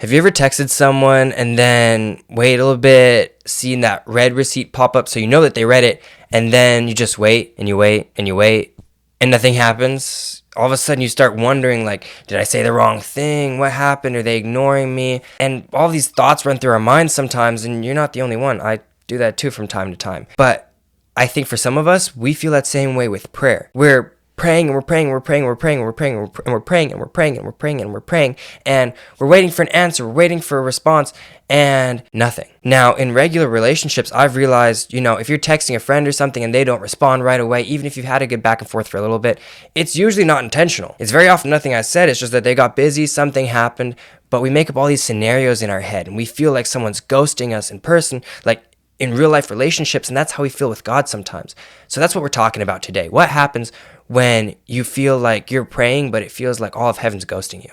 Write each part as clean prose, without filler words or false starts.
Have you ever texted someone and then wait a little bit, seen that red receipt pop up so you know that they read it, and then you just wait and you wait and you wait and nothing happens? All of a sudden you start wondering, like, did I say the wrong thing? What happened? Are they ignoring me? And all these thoughts run through our minds sometimes, and you're not the only one. I do that too from time to time. But I think for some of us, we feel that same way with prayer. We're praying and we're praying and we're praying and we're praying and we're praying and we're praying and we're praying and we're praying and we're praying and we're waiting for an answer, we're waiting for a response, and nothing. Now, in regular relationships, I've realized, if you're texting a friend or something and they don't respond right away, even if you've had a good back and forth for a little bit, it's usually not intentional. It's very often nothing I said, it's just that they got busy, something happened, but we make up all these scenarios in our head and we feel like someone's ghosting us in person, like in real life relationships, and that's how we feel with God sometimes. So that's what we're talking about today. What happens when you feel like you're praying, but it feels like all of heaven's ghosting you?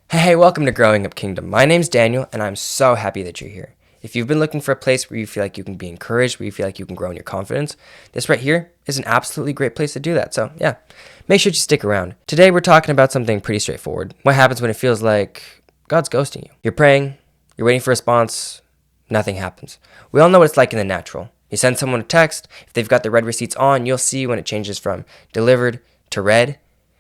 Hey, welcome to Growing Up Kingdom. My name's Daniel, and I'm so happy that you're here. If you've been looking for a place where you feel like you can be encouraged, where you feel like you can grow in your confidence, this right here is an absolutely great place to do that. So yeah, make sure you stick around. Today we're talking about something pretty straightforward. What happens when it feels like God's ghosting you? You're praying, you're waiting for a response, nothing happens. We all know what it's like in the natural. You send someone a text, if they've got the red receipts on, you'll see when it changes from delivered to read,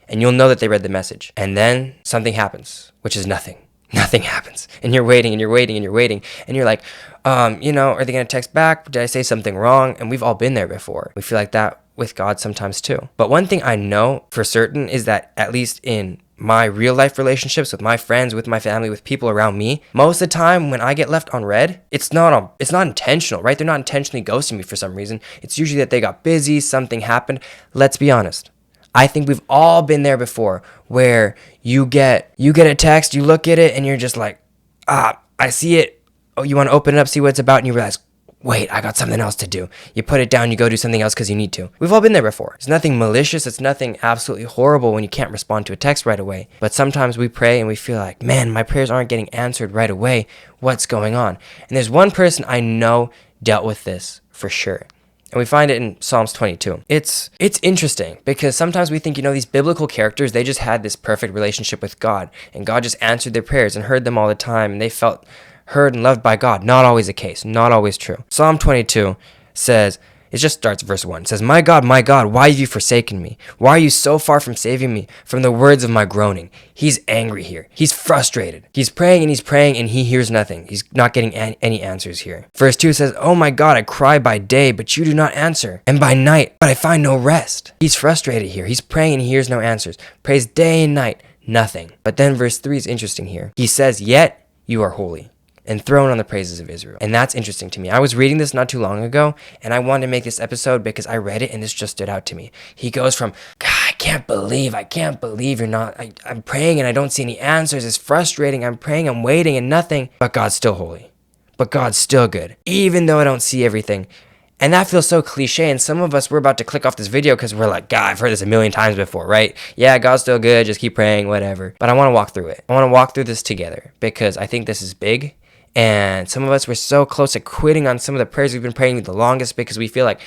and you'll know that they read the message. And then something happens, which is nothing. Nothing happens. And you're waiting and you're waiting and you're waiting. And you're like, are they going to text back? Did I say something wrong? And we've all been there before. We feel like that with God sometimes too. But one thing I know for certain is that at least in my real life relationships with my friends, with my family, with people around me, most of the time when I get left on red, it's not intentional, right? They're not intentionally ghosting me for some reason. It's usually that they got busy, something happened. Let's be honest. I think we've all been there before where you get a text, you look at it and you're just like, I see it. Oh, you want to open it up, see what it's about, and you realize, wait, I got something else to do. You put it down, you go do something else because you need to. We've all been there before. It's nothing malicious. It's nothing absolutely horrible when you can't respond to a text right away. But sometimes we pray and we feel like, man, my prayers aren't getting answered right away. What's going on? And there's one person I know dealt with this for sure. And we find it in Psalms 22. It's interesting because sometimes we think, these biblical characters, they just had this perfect relationship with God. And God just answered their prayers and heard them all the time. And they felt heard and loved by God. Not always the case. Not always true. Psalm 22 says, it just starts verse 1. It says, my God, why have you forsaken me? Why are you so far from saving me from the words of my groaning? He's angry here. He's frustrated. He's praying and he hears nothing. He's not getting any answers here. Verse 2 says, oh my God, I cry by day, but you do not answer. And by night, but I find no rest. He's frustrated here. He's praying and he hears no answers. Prays day and night, nothing. But then verse 3 is interesting here. He says, yet you are holy, enthroned on the praises of Israel. And that's interesting to me. I was reading this not too long ago, and I wanted to make this episode because I read it and this just stood out to me. He goes from, God, I can't believe you're not, I'm praying and I don't see any answers. It's frustrating. I'm praying, I'm waiting and nothing. But God's still holy. But God's still good, even though I don't see everything. And that feels so cliche, and some of us, we're about to click off this video because we're like, God, I've heard this a million times before, right? Yeah, God's still good, just keep praying, whatever. But I want to walk through it. I want to walk through this together because I think this is big. And some of us were so close to quitting on some of the prayers we've been praying the longest because we feel like,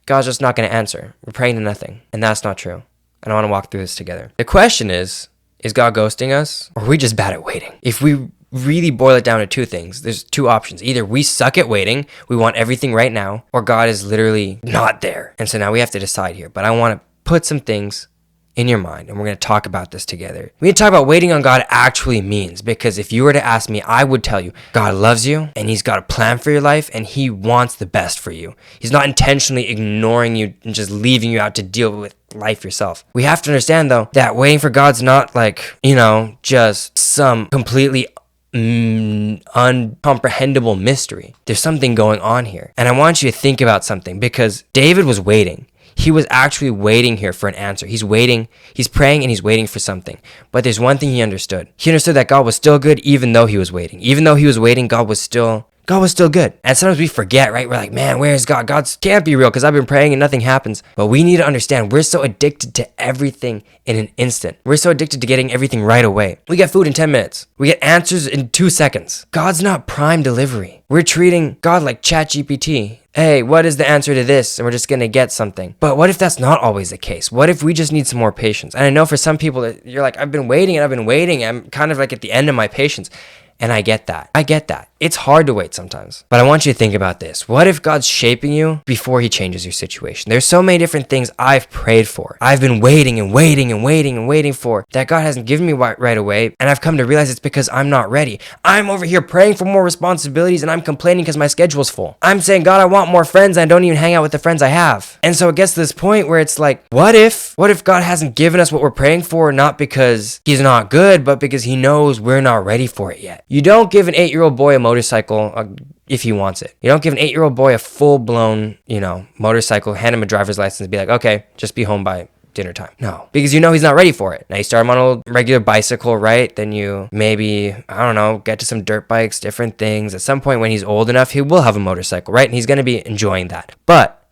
God's just not going to answer. We're praying to nothing. And that's not true. And I want to walk through this together. The question is God ghosting us? Or are we just bad at waiting? If we really boil it down to two things, there's two options. Either we suck at waiting, we want everything right now, or God is literally not there. And so now we have to decide here. But I want to put some things in your mind, and we're going to talk about this together. We need to talk about waiting on God actually means, because if you were to ask me, I would tell you, God loves you, and he's got a plan for your life, and he wants the best for you. He's not intentionally ignoring you and just leaving you out to deal with life yourself. We have to understand, though, that waiting for God's not like, just some completely uncomprehendable mystery. There's something going on here. And I want you to think about something, because David was waiting. He was actually waiting here for an answer. He's waiting, he's praying, and he's waiting for something. But there's one thing he understood. He understood that God was still good even though he was waiting. Even though he was waiting, God was still good. And sometimes we forget, right? We're like, man, where is God? God can't be real because I've been praying and nothing happens. But we need to understand we're so addicted to everything in an instant. We're so addicted to getting everything right away. We get food in 10 minutes. We get answers in 2 seconds. God's not prime delivery. We're treating God like ChatGPT. hey, what is the answer to this? And we're just going to get something. But what if that's not always the case? What if we just need some more patience? And I know for some people that you're like, I've been waiting. I'm kind of like at the end of my patience. And I get that. It's hard to wait sometimes. But I want you to think about this. What if God's shaping you before he changes your situation? There's so many different things I've prayed for. I've been waiting for that God hasn't given me right away. And I've come to realize it's because I'm not ready. I'm over here praying for more responsibilities and I'm complaining because my schedule's full. I'm saying, God, I want more friends. And I don't even hang out with the friends I have. And so it gets to this point where it's like, what if God hasn't given us what we're praying for, not because he's not good, but because he knows we're not ready for it yet? You don't give an 8-year-old boy a motorcycle if he wants it. You don't give an 8-year-old boy a full-blown, motorcycle, hand him a driver's license and be like, okay, just be home by dinner time. No, because he's not ready for it. Now you start him on a regular bicycle, right? Then you maybe, get to some dirt bikes, different things. At some point when he's old enough, he will have a motorcycle, right? And he's going to be enjoying that. But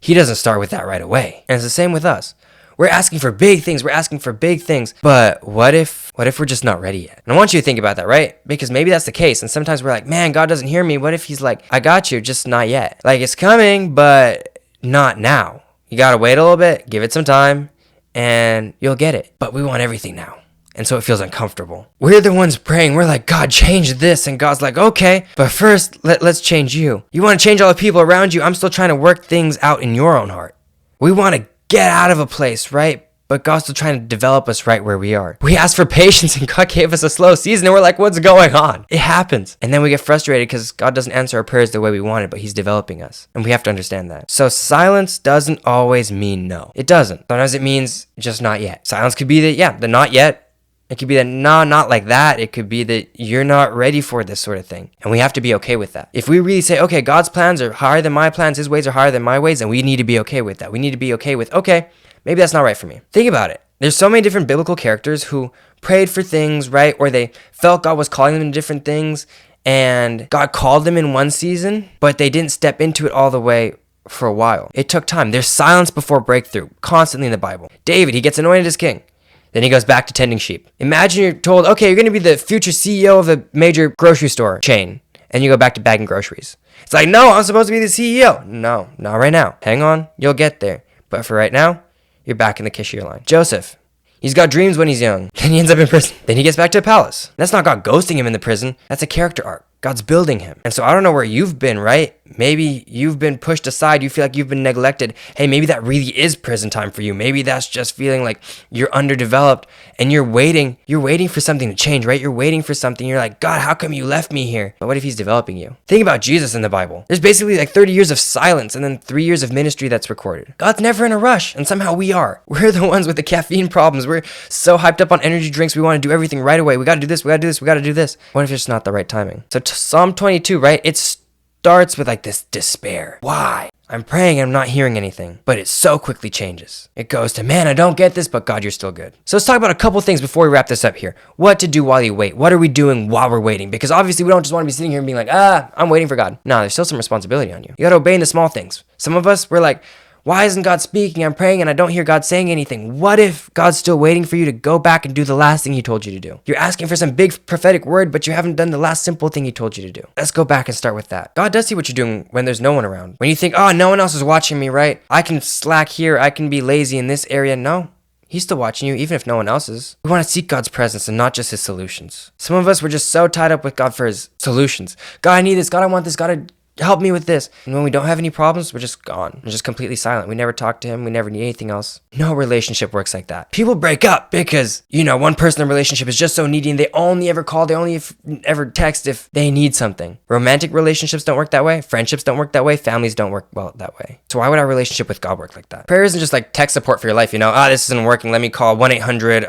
he doesn't start with that right away. And it's the same with us. We're asking for big things. But what if we're just not ready yet? And I want you to think about that, right? Because maybe that's the case. And sometimes we're like, man, God doesn't hear me. What if he's like, I got you, just not yet. Like it's coming, but not now. You got to wait a little bit, give it some time, and you'll get it. But we want everything now. And so it feels uncomfortable. We're the ones praying. We're like, God, change this. And God's like, okay, but first, let's change you. You want to change all the people around you? I'm still trying to work things out in your own heart. We want to get out of a place, right? But God's still trying to develop us right where we are. We asked for patience and God gave us a slow season and we're like, what's going on? It happens. And then we get frustrated because God doesn't answer our prayers the way we wanted, but he's developing us. And we have to understand that. So silence doesn't always mean no. It doesn't. Sometimes it means just not yet. Silence could be the not yet. It could be that, no, not like that. It could be that you're not ready for this sort of thing. And we have to be okay with that. If we really say, okay, God's plans are higher than my plans, his ways are higher than my ways, and we need to be okay with that. We need to be okay with, okay, maybe that's not right for me. Think about it. There's so many different biblical characters who prayed for things, right? Or they felt God was calling them to different things, and God called them in one season, but they didn't step into it all the way for a while. It took time. There's silence before breakthrough, constantly in the Bible. David, he gets anointed as king. Then he goes back to tending sheep. Imagine you're told, okay, you're going to be the future CEO of a major grocery store chain. And you go back to bagging groceries. It's like, no, I'm supposed to be the CEO. No, not right now. Hang on, you'll get there. But for right now, you're back in the cashier line. Joseph, he's got dreams when he's young. Then he ends up in prison. Then he gets back to the palace. That's not God ghosting him in the prison. That's a character arc. God's building him. And so I don't know where you've been, right? Maybe you've been pushed aside. You feel like you've been neglected. Hey, maybe that really is prison time for you. Maybe that's just feeling like you're underdeveloped and you're waiting for something to change, right? You're waiting for something. You're like, God, how come you left me here? But what if he's developing you? Think about Jesus in the Bible. There's basically like 30 years of silence and then 3 years of ministry that's recorded. God's never in a rush. And somehow we are. We're the ones with the caffeine problems. We're so hyped up on energy drinks. We want to do everything right away. We got to do this. We got to do this. We got to do this. What if it's not the right timing? So Psalm 22, right? It starts with like this despair. Why? I'm praying and I'm not hearing anything, but it so quickly changes. It goes to, man, I don't get this, but God, you're still good. So let's talk about a couple things before we wrap this up here. What to do while you wait? What are we doing while we're waiting? Because obviously we don't just want to be sitting here and being like, I'm waiting for God. No, there's still some responsibility on you. You got to obey in the small things. Some of us, we're like, why isn't God speaking? I'm praying and I don't hear God saying anything. What if God's still waiting for you to go back and do the last thing he told you to do? You're asking for some big prophetic word, but you haven't done the last simple thing he told you to do. Let's go back and start with that. God does see what you're doing when there's no one around. When you think, no one else is watching me, right? I can slack here. I can be lazy in this area. No. He's still watching you, even if no one else is. We want to seek God's presence and not just his solutions. Some of us were just so tied up with God for his solutions. God, I need this. God, I want this. God, help me with this. And when we don't have any problems, we're just gone. We're just completely silent. We never talk to him. We never need anything else. No relationship works like that. People break up because, one person in a relationship is just so needy and they only ever call, they only ever text if they need something. Romantic relationships don't work that way. Friendships don't work that way. Families don't work well that way. So why would our relationship with God work like that? Prayer isn't just like tech support for your life, this isn't working. Let me call 1-800,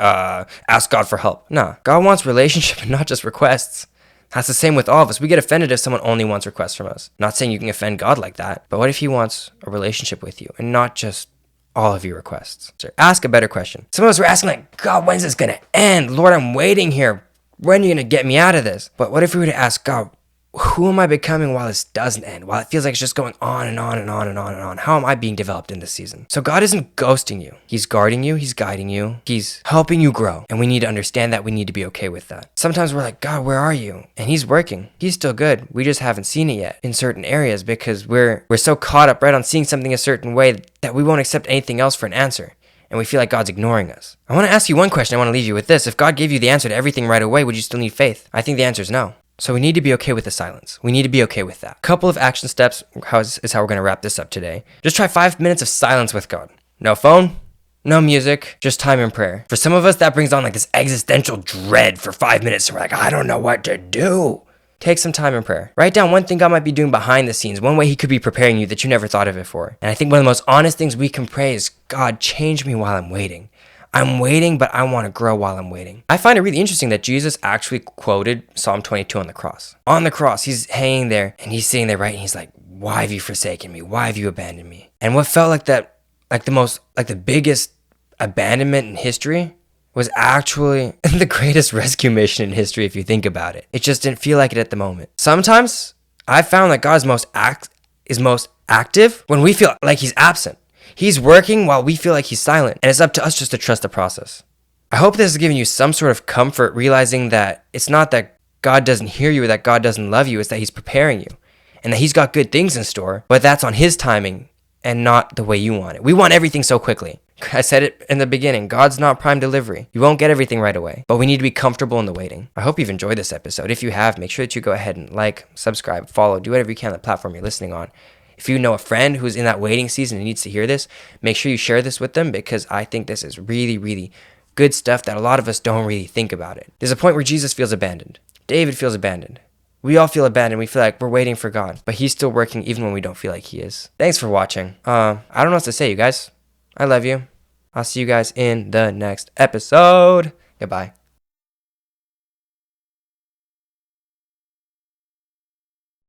ask God for help. No, God wants relationship and not just requests. That's the same with all of us. We get offended if someone only wants requests from us. Not saying you can offend God like that, but what if he wants a relationship with you and not just all of your requests? So ask a better question. Some of us were asking like, God, when's this going to end? Lord, I'm waiting here. When are you going to get me out of this? But what if we were to ask God, who am I becoming while this doesn't end? While it feels like it's just going on and on and on and on and on. How am I being developed in this season? So God isn't ghosting you. He's guarding you. He's guiding you. He's helping you grow. And we need to understand that. We need to be okay with that. Sometimes we're like, God, where are you? And he's working. He's still good. We just haven't seen it yet in certain areas because we're so caught up right on seeing something a certain way that we won't accept anything else for an answer. And we feel like God's ignoring us. I want to ask you one question. I want to leave you with this. If God gave you the answer to everything right away, would you still need faith? I think the answer is no. So we need to be okay with the silence. We need to be okay with that. Couple of action steps is how we're going to wrap this up today. Just try 5 minutes of silence with God. No phone, no music, just time in prayer. For some of us, that brings on like this existential dread for 5 minutes. And we're like, I don't know what to do. Take some time in prayer. Write down one thing God might be doing behind the scenes, one way he could be preparing you that you never thought of before. And I think one of the most honest things we can pray is, God, change me while I'm waiting. I'm waiting, but I want to grow while I'm waiting. I find it really interesting that Jesus actually quoted Psalm 22 on the cross. On the cross, he's hanging there and he's sitting there, right? And he's like, why have you forsaken me? Why have you abandoned me? And what felt like the biggest abandonment in history was actually the greatest rescue mission in history if you think about it. It just didn't feel like it at the moment. Sometimes I found that God is most active when we feel like he's absent. He's working while we feel like he's silent, and it's up to us just to trust the process. I hope this has given you some sort of comfort, realizing that it's not that God doesn't hear you or that God doesn't love you, it's that he's preparing you and that he's got good things in store, but that's on his timing and not the way you want it. We want everything so quickly. I said it in the beginning, God's not prime delivery. You won't get everything right away, but we need to be comfortable in the waiting. I hope you've enjoyed this episode. If you have, make sure that you go ahead and like, subscribe, follow, do whatever you can on the platform you're listening on. If you know a friend who's in that waiting season and needs to hear this, make sure you share this with them because I think this is really, really good stuff that a lot of us don't really think about it. There's a point where Jesus feels abandoned. David feels abandoned. We all feel abandoned. We feel like we're waiting for God, but he's still working even when we don't feel like he is. Thanks for watching. I don't know what to say, you guys. I love you. I'll see you guys in the next episode. Goodbye.